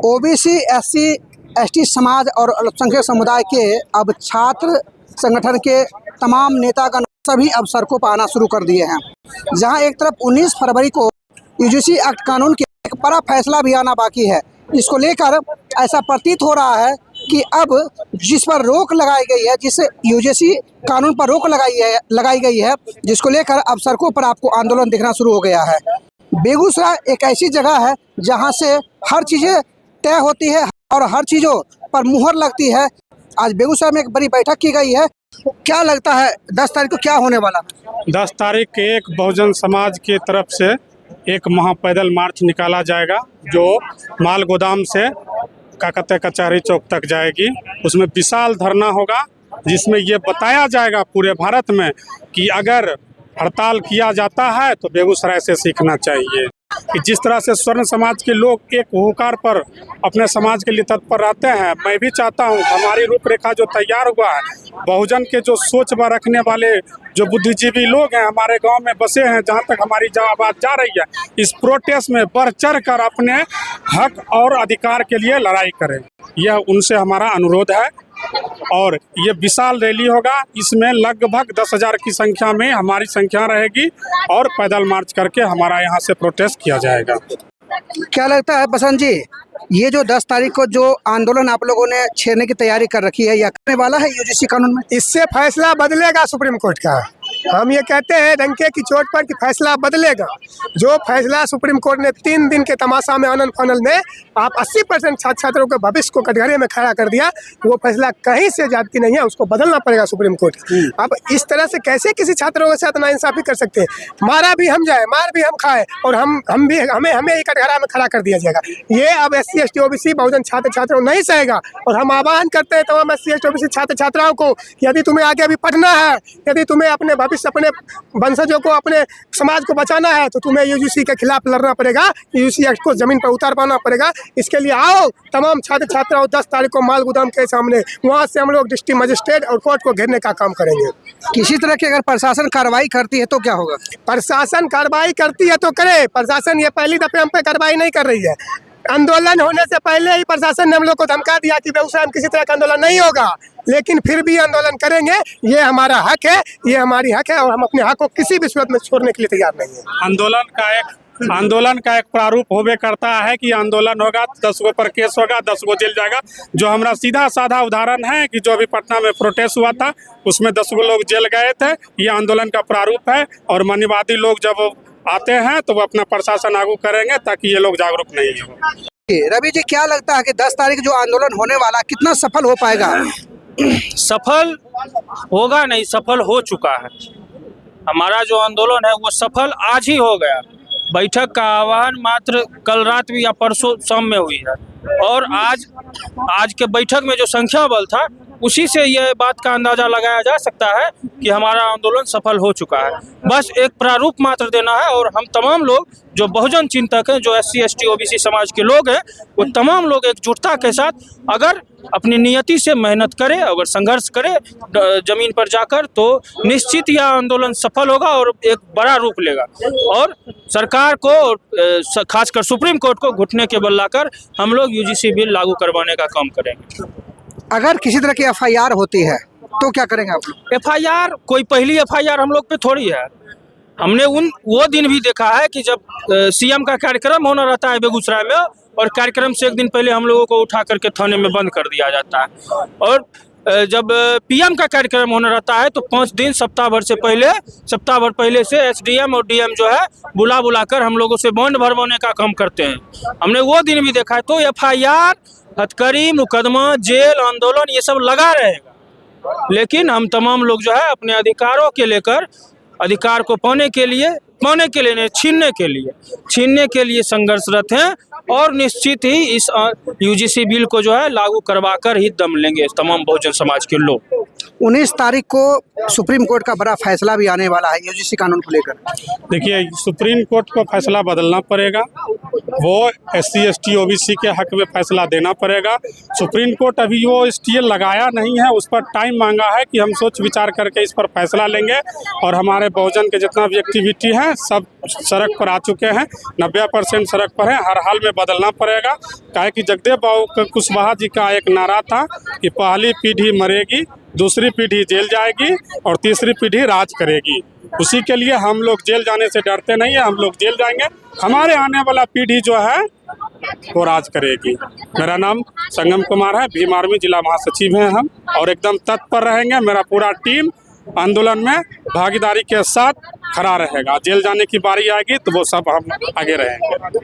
OBC, SC, ST समाज और अल्पसंख्यक समुदाय के अब छात्र संगठन के तमाम नेतागण सभी अब सड़कों पर आना शुरू कर दिए हैं। जहां एक तरफ 19 फरवरी को यूजीसी एक्ट कानून के एक बड़ा फैसला भी आना बाकी है। इसको लेकर ऐसा प्रतीत हो रहा है कि अब जिस पर रोक लगाई गई है, जिस यूजीसी कानून पर रोक लगाई गई है, जिसको लेकर अब सड़कों पर आपको आंदोलन दिखना शुरू हो गया है। बेगूसराय एक ऐसी जगह है जहां से हर चीज़ें तय होती है और हर चीज़ों पर मुहर लगती है। आज बेगूसराय में एक बड़ी बैठक की गई है। क्या लगता है 10 तारीख को क्या होने वाला है? 10 तारीख के एक बहुजन समाज की तरफ से एक महापैदल मार्च निकाला जाएगा जो माल गोदाम से काकतीय कचहरी चौक तक जाएगी। उसमें विशाल धरना होगा जिसमें ये बताया जाएगा पूरे भारत में कि अगर हड़ताल किया जाता है तो बेगूसराय से सीखना चाहिए कि जिस तरह से स्वर्ण समाज के लोग एक हुकार पर अपने समाज के लिए तत्पर रहते हैं। मैं भी चाहता हूं हमारी रूपरेखा जो तैयार हुआ है, बहुजन के जो सोच व रखने वाले जो बुद्धिजीवी लोग हैं हमारे गांव में बसे हैं, जहां तक हमारी आवाज़ जा रही है, इस प्रोटेस्ट में बढ़ चढ़ कर अपने हक और अधिकार के लिए लड़ाई करें। यह उनसे हमारा अनुरोध है और ये विशाल रैली होगा। इसमें लगभग 10,000 की संख्या में हमारी संख्या रहेगी और पैदल मार्च करके हमारा यहाँ से प्रोटेस्ट किया जाएगा। क्या लगता है बसंत जी, ये जो 10 तारीख को जो आंदोलन आप लोगों ने छेड़ने की तैयारी कर रखी है, या करने वाला है यूजीसी कानून में? इससे फैसला बदलेगा सुप्रीम कोर्ट का। हम ये कहते हैं डंके की चोट पर कि फैसला बदलेगा। जो फैसला सुप्रीम कोर्ट ने 3 दिन के तमाशा में आनंद फानल में आप 80% छात्र छात्रों के भविष्य को कटघरे में खड़ा कर दिया, वो फैसला कहीं से जाती नहीं है, उसको बदलना पड़ेगा सुप्रीम कोर्ट। अब इस तरह से कैसे किसी छात्रों के साथ नाइंसाफी कर सकते हैं? मारा भी हम जाए, मार भी हम खाए और हमें ही कटघरा में खड़ा कर दिया जाएगा। ये अब SC ST OBC बहुजन छात्र छात्राओं नहीं सहेगा। और हम आह्वान करते हैं तमाम SC ST OBC छात्र छात्राओं को, यदि तुम्हें आगे अभी पढ़ना है, यदि तुम्हें अपने भविष्य, अपने वंशजों को, अपने समाज को बचाना है, तो तुम्हें यूजीसी के खिलाफ लड़ना पड़ेगा। यूजीसी एक्ट को जमीन पर उतार पाना पड़ेगा। इसके लिए आओ तमाम छात्र छात्राओं 10 तारीख को माल गोदाम के सामने, वहाँ से हम लोग डिस्ट्रिक्ट मजिस्ट्रेट और कोर्ट को घेरने का काम करेंगे। किसी तरह की अगर प्रशासन कार्रवाई करती है तो क्या होगा? प्रशासन कार्रवाई करती है तो करे। प्रशासन ये पहली दफे हम पे कार्रवाई नहीं कर रही है। आंदोलन होने से पहले ही प्रशासन ने हम लोग को धमका दिया कि बेगूसराय में किसी तरह का आंदोलन नहीं होगा, लेकिन फिर भी आंदोलन करेंगे। ये हमारा हक है, ये हमारी हक है और हम अपने हक को किसी भी सूरत में छोड़ने के लिए तैयार नहीं है। आंदोलन का एक प्रारूप होबे करता है कि आंदोलन होगा 10 गो पर केस होगा, 10 गो जेल जाएगा। जो हमारा सीधा साधा उदाहरण है कि जो अभी पटना में प्रोटेस्ट हुआ था उसमें 10 गो लोग जेल गए थे। ये आंदोलन का प्रारूप है और मनीवादी लोग जब आते हैं तो वो अपना प्रशासन आगू करेंगे ताकि ये लोग जागरूक नहीं हो। रवि जी, क्या लगता है कि 10 तारीख जो आंदोलन होने वाला कितना सफल हो पाएगा? सफल होगा नहीं, सफल हो चुका है। हमारा जो आंदोलन है वो सफल आज ही हो गया। बैठक का आह्वान मात्र कल रात भी या परसों शाम में हुई है और आज के बैठक में जो संख्या बल था उसी से यह बात का अंदाजा लगाया जा सकता है कि हमारा आंदोलन सफल हो चुका है। बस एक प्रारूप मात्र देना है और हम तमाम लोग जो बहुजन चिंतक हैं, जो SC ST OBC समाज के लोग हैं, वो तमाम लोग एकजुटता के साथ अगर अपनी नियति से मेहनत करें, अगर संघर्ष करें जमीन पर जाकर, तो निश्चित यह आंदोलन सफल होगा और एक बड़ा रूप लेगा। और सरकार को, खासकर सुप्रीम कोर्ट को घुटने के बल लाकर हम लोग UGC बिल लागू करवाने का काम करेंगे। अगर किसी तरह की FIR होती है तो क्या करेंगे आप लोग? FIR कोई पहली FIR हम लोग पे थोड़ी है। हमने वो दिन भी देखा है कि जब CM का कार्यक्रम होना रहता है बेगूसराय में और कार्यक्रम से एक दिन पहले हम लोगों को उठा करके थाने में बंद कर दिया जाता है। और जब PM का कार्यक्रम होना रहता है तो 5 दिन सप्ताह भर पहले से SDM और DM जो है बुला कर हम लोगों से बॉन्ड भरवाने का काम करते हैं। हमने वो दिन भी देखा है। तो FIR, हथकड़ी, मुकदमा, जेल, आंदोलन ये सब लगा रहेगा, लेकिन हम तमाम लोग जो है अपने अधिकारों के लेकर, अधिकार को पाने के लिए नहीं, छीनने के लिए संघर्षरत हैं और निश्चित ही इस UGC बिल को जो है लागू करवा कर ही दम लेंगे तमाम बहुजन समाज के लोग। 19 तारीख को सुप्रीम कोर्ट का बड़ा फैसला भी आने वाला है यूजीसी कानून को लेकर। देखिए, सुप्रीम कोर्ट को फैसला बदलना पड़ेगा, वो SC ST OBC के हक में फैसला देना पड़ेगा। सुप्रीम कोर्ट अभी वो स्टे लगाया नहीं है, उस पर टाइम मांगा है कि हम सोच विचार करके इस पर फैसला लेंगे। और हमारे बहुजन के जितना भी एक्टिविटी है सब सड़क पर आ चुके हैं, 90% सड़क पर है। हर हाल में बदलना पड़ेगा, काहे कि जगदेव बाबू कुशवाहा जी का एक नारा था कि पहली पीढ़ी मरेगी, दूसरी पीढ़ी जेल जाएगी और तीसरी पीढ़ी राज करेगी। उसी के लिए हम लोग जेल जाने से डरते नहीं है, हम लोग जेल जाएंगे, हमारे आने वाला पीढ़ी जो है वो राज करेगी। मेरा नाम संगम कुमार है, भीम आर्मी जिला महासचिव हैं हम, और एकदम तत्पर रहेंगे। मेरा पूरा टीम आंदोलन में भागीदारी के साथ खड़ा रहेगा। जेल जाने की बारी आएगी तो वो सब हम आगे रहेंगे।